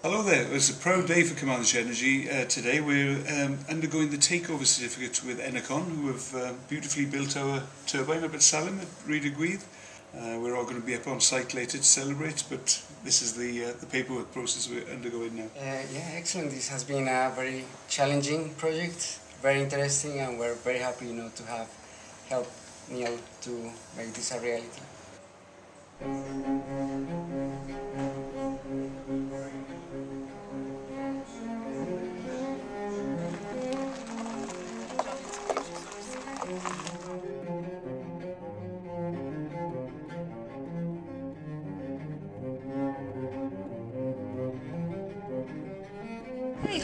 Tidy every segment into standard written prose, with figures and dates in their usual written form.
Hello there, it's a proud day for Carmarthenshire Energy today. We're undergoing the takeover certificate with Enercon, who have beautifully built our turbine up at Salem at Rhydyguith. We're all going to be up on site later to celebrate, but this is the paperwork process we're undergoing now. Yeah, excellent. This has been a very challenging project, very interesting, and we're very happy to have helped Neil to make this a reality.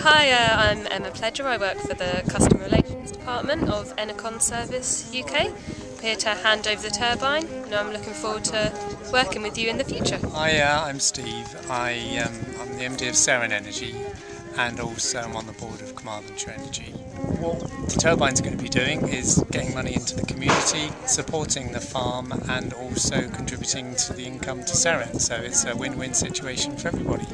Hi, I'm Emma Pledger. I work for the Customer Relations Department of Enercon Service UK. I'm here to hand over the turbine, and I'm looking forward to working with you in the future. Hi, I'm Steve. I'm the MD of Seren Energy, and also I'm on the board of Carmarthenshire Energy. What the turbine's going to be doing is getting money into the community, supporting the farm, and also contributing to the income to Seren. So it's a win-win situation for everybody.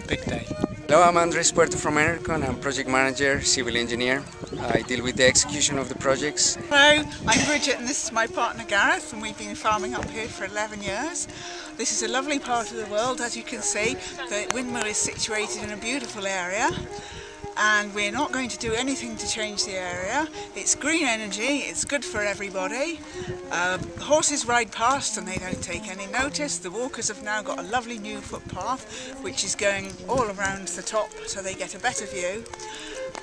Big day. Hello, I'm Andres Puerto from Enercon. I'm project manager, civil engineer. I deal with the execution of the projects. Hello, I'm Bridget and this is my partner Gareth, and we've been farming up here for 11 years. This is a lovely part of the world. As you can see, the windmill is situated in a beautiful area, and we're not going to do anything to change the area. It's green energy, it's good for everybody. Horses ride past and they don't take any notice. The walkers have now got a lovely new footpath which is going all around the top so they get a better view.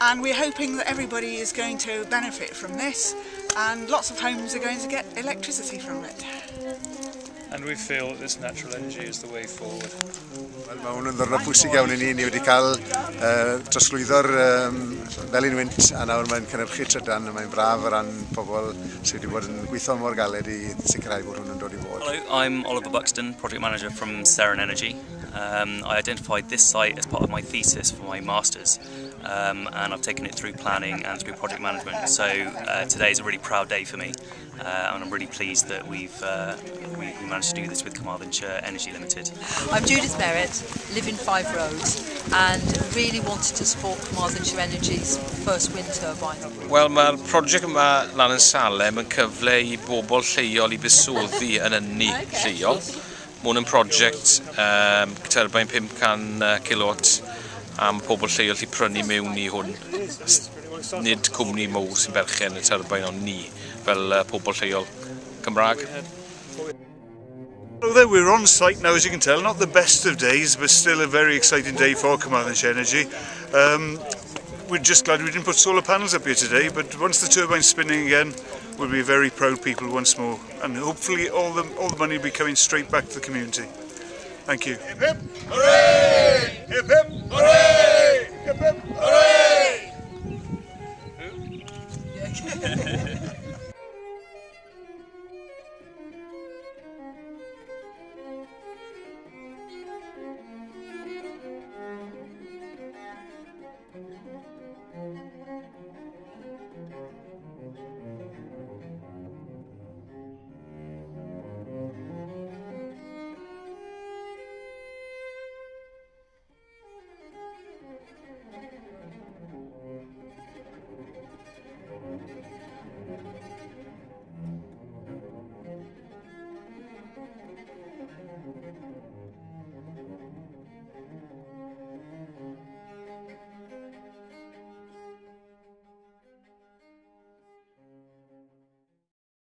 And we're hoping that everybody is going to benefit from this, and lots of homes are going to get electricity from it. And we feel that this natural energy is the way forward. Mae hwn yn ddwrnod pwysig iawn i ni wedi cael trosglwyddo'r felin-wynt, a nawr mae'n cynhyrchu trydan, a mae'n braf o ran pobl sydd wedi bod yn gweithio mor galed i sicrhau bod hwn yn dod i fod. Hello, I'm Oliver Buxton, Project Manager from Seren Energy. I identified this site as part of my thesis for my Masters, and I've taken it through planning and through project management. So today is a really proud day for me, and I'm really pleased that we managed to do this with Carmarthenshire Energy Limited. I'm Judith Merritt, live in Five Roads, and really wanted to support Carmarthenshire Energy's first wind turbine. Wel, mae'r prosiect yma lan yn Salem yn cyfle I bobl lleol I fusoddi yn ynni lleol. Mae hwn yn prosiect turbine 500 kilowatt am pobl lleol I prynu mewn I hwn. Nid cwmni mowr sy'n berchen y turbine ond ni fel pobl lleol Cymraeg. Although we're on site now, as you can tell, not the best of days, but still a very exciting day for Carmarthenshire Energy. We're just glad we didn't put solar panels up here today, but once the turbine's spinning again, we'll be very proud people once more, and hopefully all the money will be coming straight back to the community. Thank you. Hip hip hooray! Hip hip hooray! Hip hip hooray!